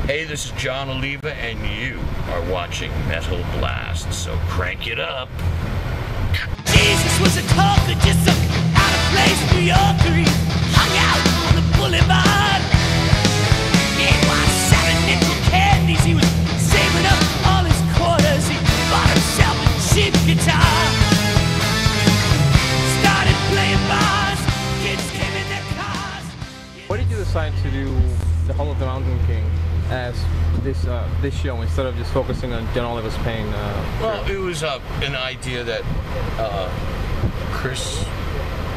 Hey, this is Jon Oliva, and you are watching Metal Blast, so crank it up. Jesus was a talker, just some out of place New Yorker. He hung out on the boulevard. He ain't bought 7 nickel candies. He was saving up all his quarters. He bought himself a cheap guitar. Started playing bars. Kids came in their cars. Why did you decide to do the Hall of the Mountain King as this show instead of just focusing on Jon Oliva's Pain? Well, it was an idea that Chris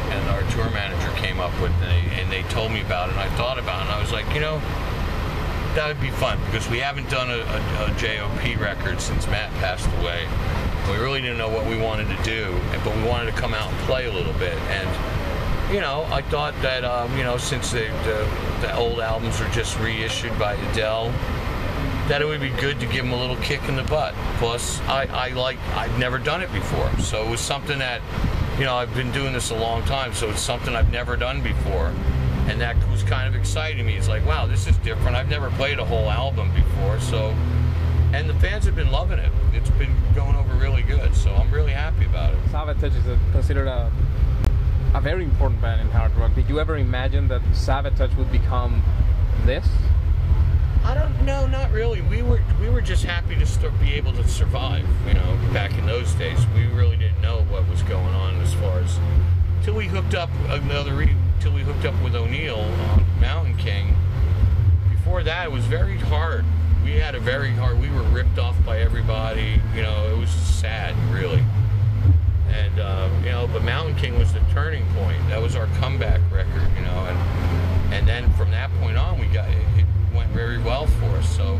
and our tour manager came up with, and they told me about it, and I thought about it, and I was like, you know, that would be fun, because we haven't done a JOP record since Matt passed away. We really didn't know what we wanted to do, but we wanted to come out and play a little bit, and you know, I thought that, you know, since the old albums are just reissued by Adele, that it would be good to give them a little kick in the butt. Plus, I've never done it before, so it was something that, you know, I've been doing this a long time, so it's something I've never done before, and that was kind of exciting me. It's like, wow, this is different. I've never played a whole album before, so, and the fans have been loving it. It's been going over really good, so I'm really happy about it. Savatage is considered a very important band in hard rock. Did you ever imagine that Savatage would become this? I don't know, not really. We were just happy to be able to survive. You know, back in those days, we really didn't know what was going on as far as till we hooked up with O'Neill on Mountain King. Before that, it was very hard. We had a very hard. We were ripped off by everybody. You know, it was sad, really. And you know, but Mountain King was the turning point. That was our comeback record, you know, and then from that point on, it went very well for us. So,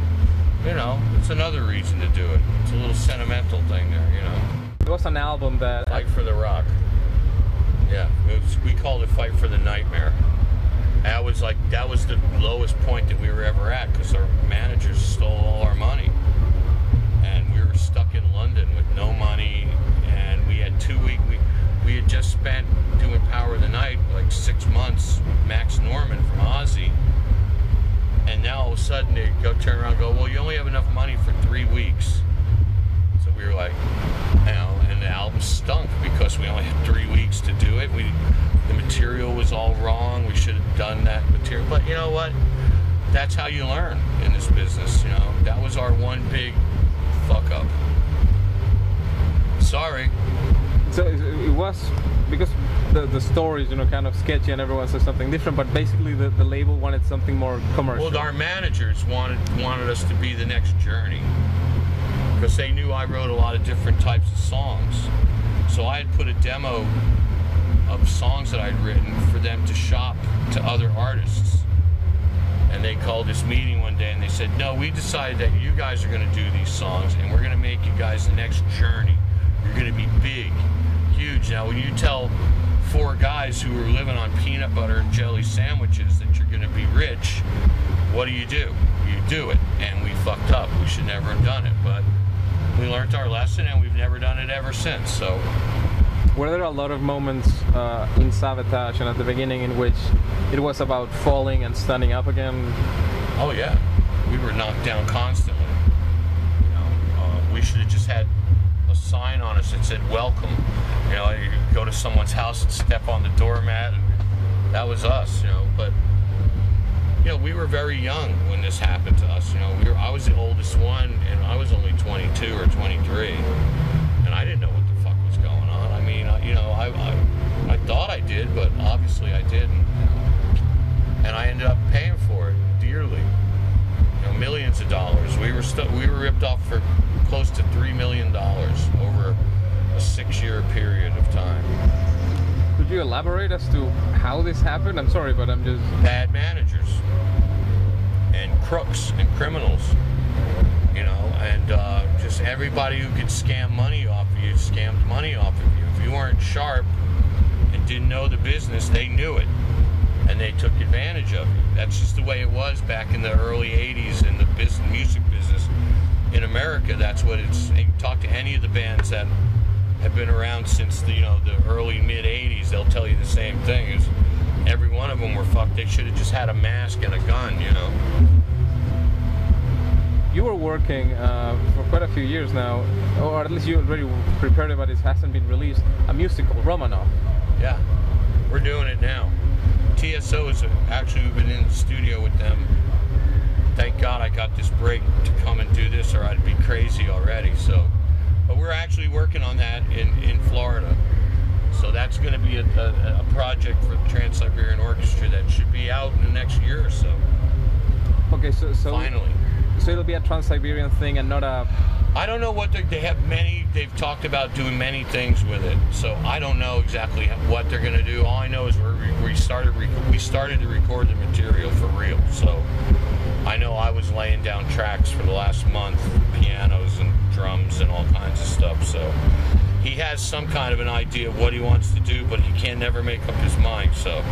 you know, it's another reason to do it. It's a little sentimental thing there, you know. It was an album that Fight for the Rock. Yeah, we called it Fight for the Nightmare. That was the lowest point that we were ever at, because our managers stole all our money, and we were stuck in London with no money. And we had 2 weeks. We had just spent doing Power of the Night like 6 months. Max Norman from Ozzy, and now all of a sudden they turn around and go, well, you only have enough money for 3 weeks. So we were like, you know, and the album stunk because we only had 3 weeks to do it. The material was all wrong. We should have done that material, but you know what? That's how you learn in this business. You know, that was our one big fuck up. Sorry. So it was because the stories, you know, kind of sketchy, and everyone says something different. But basically, the label wanted something more commercial. Well, our managers wanted us to be the next Journey, because they knew I wrote a lot of different types of songs. So I had put a demo of songs that I'd written for them to shop to other artists. And they called this meeting one day, and they said, no, we decided that you guys are going to do these songs, and we're going to make you guys the next Journey. You're going to be big, huge. Now, when you tell 4 guys who are living on peanut butter and jelly sandwiches that you're going to be rich, what do? You do it. And we fucked up. We should never have done it. But we learned our lesson, and we've never done it ever since. So, were there a lot of moments in Savatage and at the beginning in which it was about falling and standing up again? Oh, yeah. We were knocked down constantly. You know, we should have just had a sign on us that said welcome. You know, you go to someone's house and step on the doormat, and that was us, you know. But you know, we were very young when this happened to us. You know, I was the oldest one, and I was only 22 or 23, and I didn't know what the fuck was going on. I mean, you know, I thought I did, but obviously I didn't. You know? And I ended up paying for it dearly. You know, millions of dollars. We were ripped off for close to $3 million over a 6-year period of time. Could you elaborate as to how this happened? I'm sorry, but I'm just... Bad managers and crooks and criminals, you know, and just everybody who could scam money off of you scammed money off of you. If you weren't sharp and didn't know the business, they knew it, and they took advantage of you. That's just the way it was back in the early 80s in the music business. In America, that's what it's. You talk to any of the bands that have been around since the early mid '80s, they'll tell you the same thing. Is every one of them were fucked. They should have just had a mask and a gun, you know. working for quite a few years now, or at least you already prepared it, but it hasn't been released, a musical, Romanov. Yeah, we're doing it now. TSO is actually, we've been in the studio with them. Thank God I got this break to come and do this, or I'd be crazy already. So, but we're actually working on that in Florida. So that's going to be a project for the Trans-Siberian Orchestra that should be out in the next year or so. Okay, so finally. So it'll be a Trans-Siberian thing and not a... I don't know what they have many, they've talked about doing many things with it. So I don't know exactly what they're going to do. All I know is we started to record the material for real. So I know I was laying down tracks for the last month, pianos and drums and all kinds of stuff. So he has some kind of an idea of what he wants to do, but he can never make up his mind. So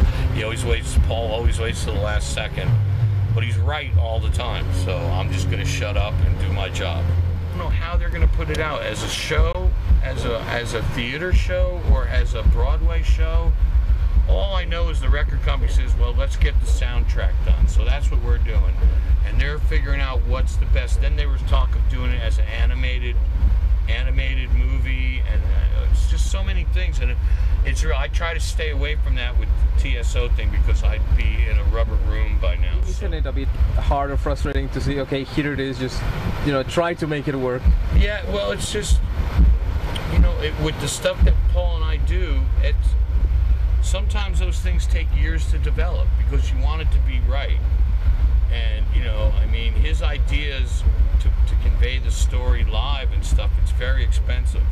Paul always waits till the last second. But he's right all the time. So I'm just going to shut up and do my job. I don't know how they're going to put it out, as a show, as a theater show, or as a Broadway show. All I know is the record company says, well, let's get the soundtrack done. So that's what we're doing. And they're figuring out what's the best. Then there was talk of doing it as an animated movie, and it's just so many things. And it's real. I try to stay away from that with the TSO thing because I'd be in a rubber room by now. Isn't it a bit hard or frustrating to see, okay, here it is, just, try to make it work? Yeah, well, it's just, with the stuff that Paul and I do, sometimes those things take years to develop because you want it to be right. And, his ideas to convey the story live and stuff, it's very expensive.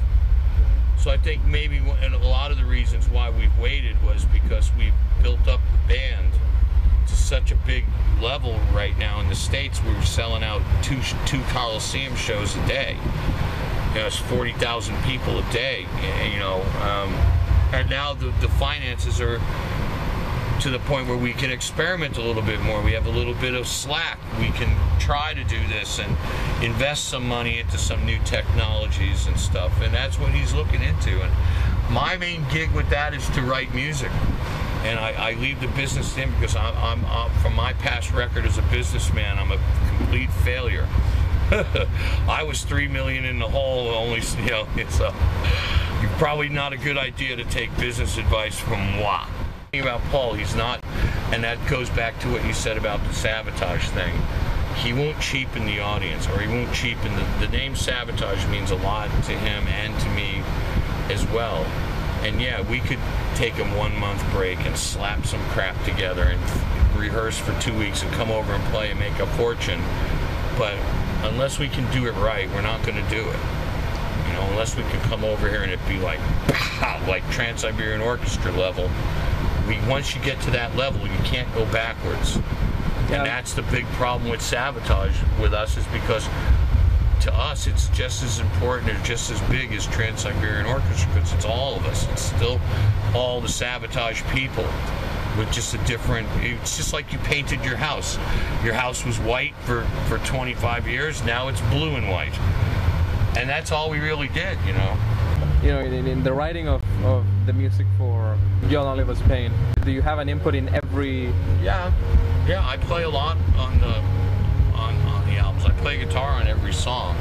So I think maybe and a lot of the reasons why we've waited was because we've built up the band to such a big level right now in the States. We're selling out two Coliseum shows a day. It's 40,000 people a day, and now the finances are to the point where we can experiment a little bit more. We have a little bit of slack. We can try to do this and invest some money into some new technologies and stuff, and that's what he's looking into. And my main gig with that is to write music, and I leave the business to him because I'm from my past record as a businessman, I'm a complete failure. I was $3 million in the hole only, so you're probably not a good idea to take business advice from moi. About Paul, he's not, and that goes back to what you said about the Savatage thing. He won't cheapen the audience, or he won't cheapen the name Savatage means a lot to him and to me as well. And yeah, we could take a 1 month break and slap some crap together and rehearse for 2 weeks and come over and play and make a fortune. But unless we can do it right, we're not going to do it. Unless we can come over here and it be like Trans-Siberian Orchestra level. Once you get to that level, you can't go backwards. Yeah. And that's the big problem with Savatage with us, is because to us it's just as important or just as big as Trans-Siberian Orchestra, because it's all of us. It's still all the Savatage people with just a different, it's just like you painted your house. Your house was white for 25 years, now it's blue and white. And that's all we really did, in the writing of the music for Jon Oliva's Pain, do you have an input in every... Yeah, I play a lot on the albums. I play guitar on every song.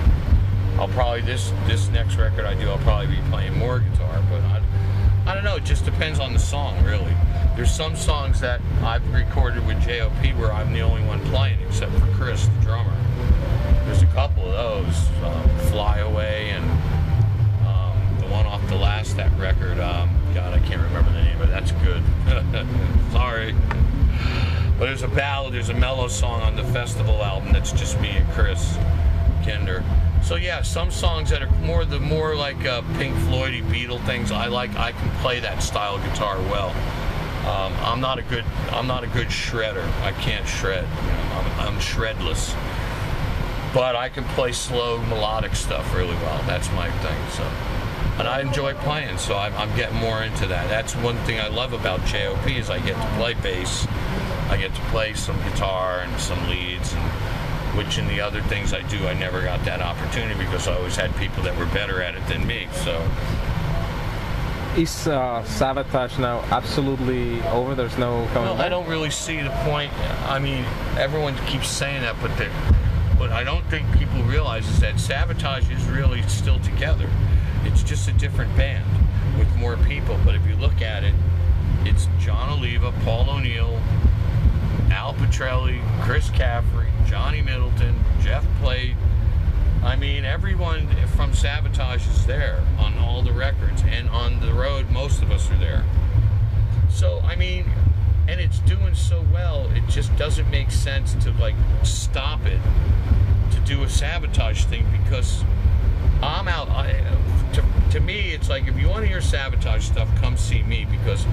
I'll probably, this next record I do, I'll probably be playing more guitar, but I don't know, it just depends on the song, really. There's some songs that I've recorded with JOP where I'm the only one playing, except for Chris, the drummer. There's a couple of those, Fly Away and one off the last, that record, God, I can't remember the name, but that's good. Sorry. But there's a ballad, there's a mellow song on the Festival album that's just me and Chris Kinder. So yeah, some songs that are more like Pink Floyd-y Beatle things, I can play that style of guitar well. I'm not a good shredder. I can't shred. I'm shredless. But I can play slow melodic stuff really well. That's my thing. So. And I enjoy playing, so I'm getting more into that. That's one thing I love about JOP is I get to play bass, I get to play some guitar and some leads, and which in the other things I do, I never got that opportunity because I always had people that were better at it than me. So, is Savatage now absolutely over? There's no coming back? I don't really see the point. I mean, everyone keeps saying that, but What I don't think people realize is that Savatage is really still together. It's just a different band with more people. But if you look at it, it's Jon Oliva, Paul O'Neill, Al Petrelli, Chris Caffrey, Johnny Middleton, Jeff Plate. I mean, everyone from Savatage is there on all the records, and on the road, most of us are there. So, I mean, and it's doing so well, it just doesn't make sense to, like, stop it to do a Savatage thing, because I'm out. To me, it's like, if you want to hear Savatage stuff, come see me, because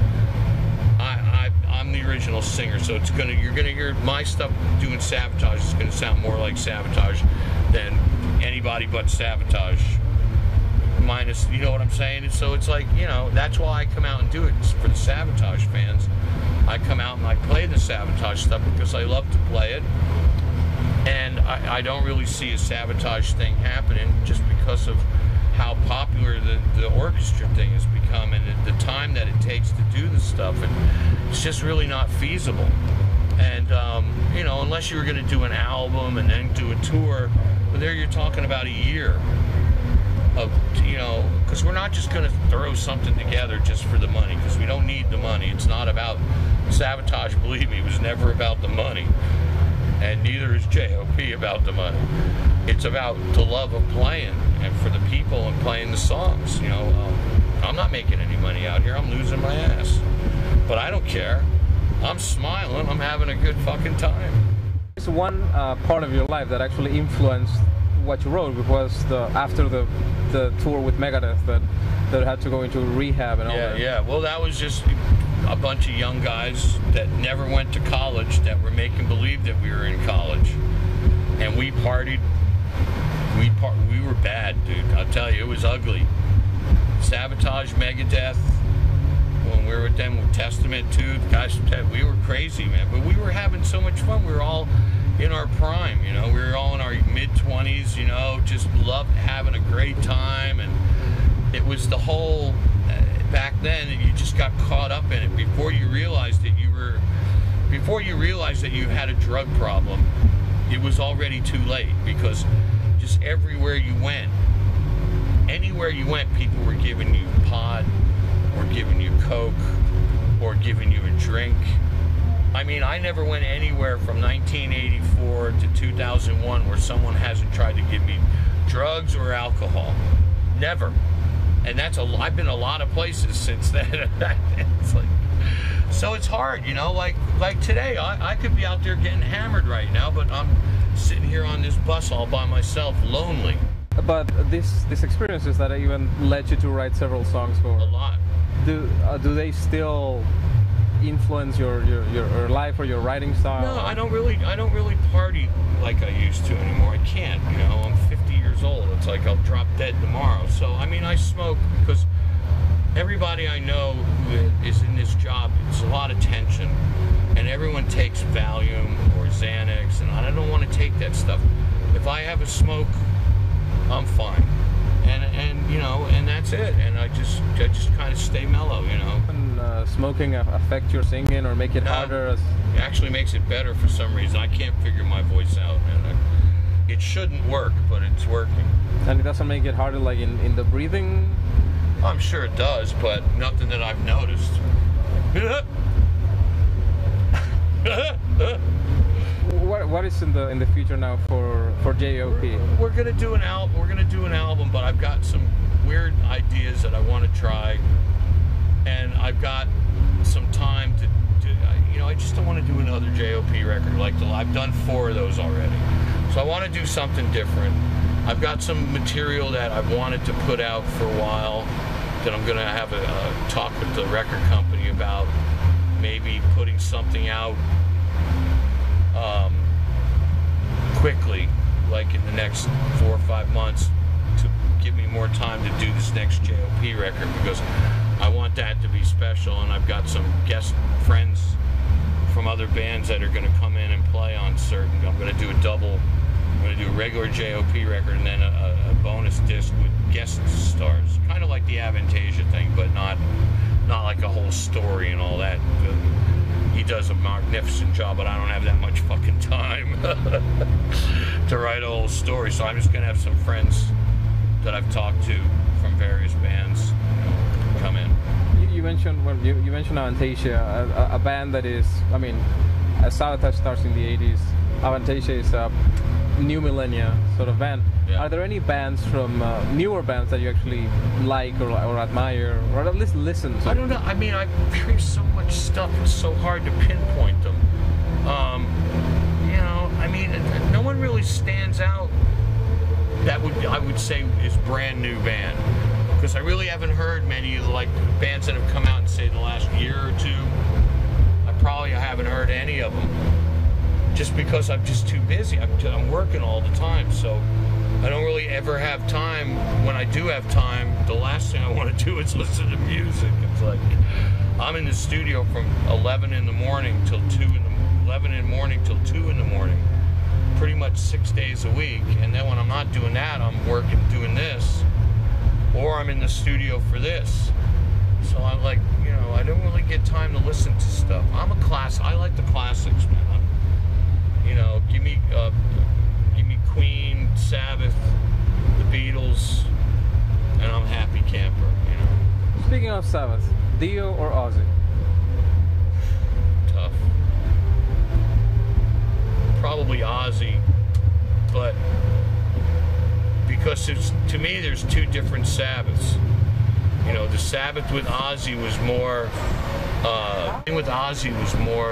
I'm the original singer, so you're gonna hear my stuff doing Savatage. It's gonna sound more like Savatage than anybody but Savatage, minus, you know what I'm saying? And so it's like, you know, that's why I come out and do it. It's for the Savatage fans. I come out and I play the Savatage stuff because I love to play it, and I don't really see a Savatage thing happening just because of how popular the orchestra thing has become, and the time that it takes to do this stuff. It's just really not feasible. And you know, unless you were going to do an album and then do a tour, but there you're talking about a year of, you know, because we're not just going to throw something together just for the money, because we don't need the money. It's not about Savatage, believe me, it was never about the money, and neither is J.O.P. about the money. It's about the love of playing and for the people and playing the songs. You know, I'm not making any money out here. I'm losing my ass, but I don't care. I'm smiling. I'm having a good fucking time. It's one part of your life that actually influenced what you wrote, because after the tour with Megadeth that had to go into rehab and all that. Yeah. Well, that was just a bunch of young guys that never went to college that were making believe that we were in college, and we partied. We were bad, dude. I'll tell you, it was ugly. Savatage, Megadeth. When we were with them with Testament too, guys, we were crazy, man. But we were having so much fun. We were all in our prime, you know. We were all in our mid-20s, you know, just loved having a great time. And it was the whole, back then, you just got caught up in it before you realized that you had a drug problem. It was already too late, because just everywhere you went, anywhere you went, people were giving you pot, or giving you coke, or giving you a drink. I mean, I never went anywhere from 1984 to 2001 where someone hasn't tried to give me drugs or alcohol. Never. And I've been a lot of places since then. It's like, so it's hard, you know, like today, I could be out there getting hammered right now, but I'm sitting here on this bus all by myself, lonely. But these experiences that even led you to write several songs for a lot. Do they still influence your life or your writing style? No, I don't really party like I used to anymore. I can't, you know. I'm 50 years old. It's like I'll drop dead tomorrow. So I mean, I smoke because everybody I know who is in this job, it's a lot of tension, and everyone takes Valium or Xanax, and I don't want to take that stuff. If I have a smoke, I'm fine, and you know, and that's it. And I just kind of stay mellow, you know. And smoking affect your singing or make it harder? It actually makes it better for some reason. I can't figure my voice out, man. It shouldn't work, but it's working. And it doesn't make it harder, like in the breathing? I'm sure it does, but nothing that I've noticed. What is in the future now for J.O.P.? We're gonna do an album. We're gonna do an album, but I've got some weird ideas that I want to try, and I've got some time to you know, I just don't want to do another J.O.P. record like I've done 4 of those already. So I want to do something different. I've got some material that I've wanted to put out for a while that I'm gonna have a talk with the record company about, maybe putting something out quickly, like in the next 4 or 5 months, to give me more time to do this next J.O.P. record, because I want that to be special. And I've got some guest friends from other bands that are going to come in and play on certain. I'm going to do a double. I'm going to do a regular J.O.P. record and then a bonus disc with guest stars, kind of like the Avantasia thing, but not like a whole story and all that. He does a magnificent job, but I don't have that much fucking time. to write a whole story. So I'm just gonna have some friends that I've talked to from various bands, come in. You mentioned you mentioned Avantasia, a band that is, I mean, Savatage starts in the 80s. Avantasia is a new millennia sort of band. Yeah. Are there any bands from newer bands that you actually like or admire or at least listen to? I don't know. I mean, I've heard so much stuff. It's so hard to pinpoint them. You know, I mean, no one really stands out that I would say is brand new band, because I really haven't heard many of the like bands that have come out in say the last year or two. I haven't heard any of them, just because I'm just too busy. I'm working all the time, so I don't really ever have time. When I do have time, the last thing I want to do is listen to music. It's like I'm in the studio from 11 in the morning till 2 in the morning, pretty much 6 days a week. And then when I'm not doing that, I'm working doing this, or I'm in the studio for this. So I'm like, you know, I don't really get time to listen to stuff. I like the classics, man. You know, give me Queen, Sabbath, the Beatles, and I'm a happy camper, you know. Speaking of Sabbath, Dio or Ozzy? Tough. Probably Ozzy, but because to me there's two different Sabbaths. You know, the Sabbath with Ozzy was more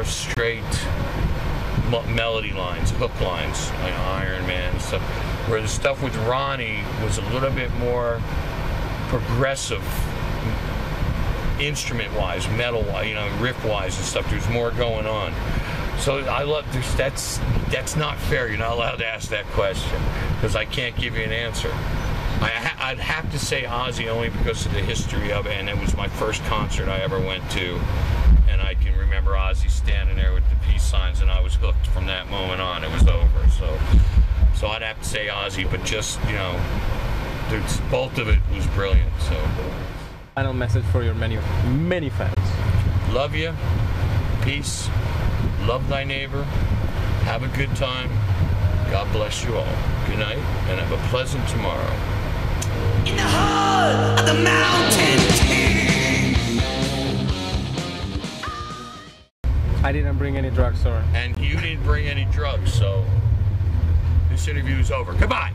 straight melody lines, hook lines, like Iron Man and stuff, where the stuff with Ronnie was a little bit more progressive, instrument-wise, metal-wise, you know, riff-wise and stuff. There's more going on. So I love this. That's not fair. You're not allowed to ask that question because I can't give you an answer. I'd have to say Ozzy only because of the history of it, and it was my first concert I ever went to, and I can remember Ozzy standing there with the peace signs, and I was hooked from that moment on. It was over. So I'd have to say Ozzy, but just, you know, both of it was brilliant. So Final message for your many fans. Love you. Peace. Love thy neighbor. Have a good time. God bless you all. Good night, and have a pleasant tomorrow. In the heart of the mountain king. I didn't bring any drugs, sorry. And you didn't bring any drugs, so this interview is over. Goodbye.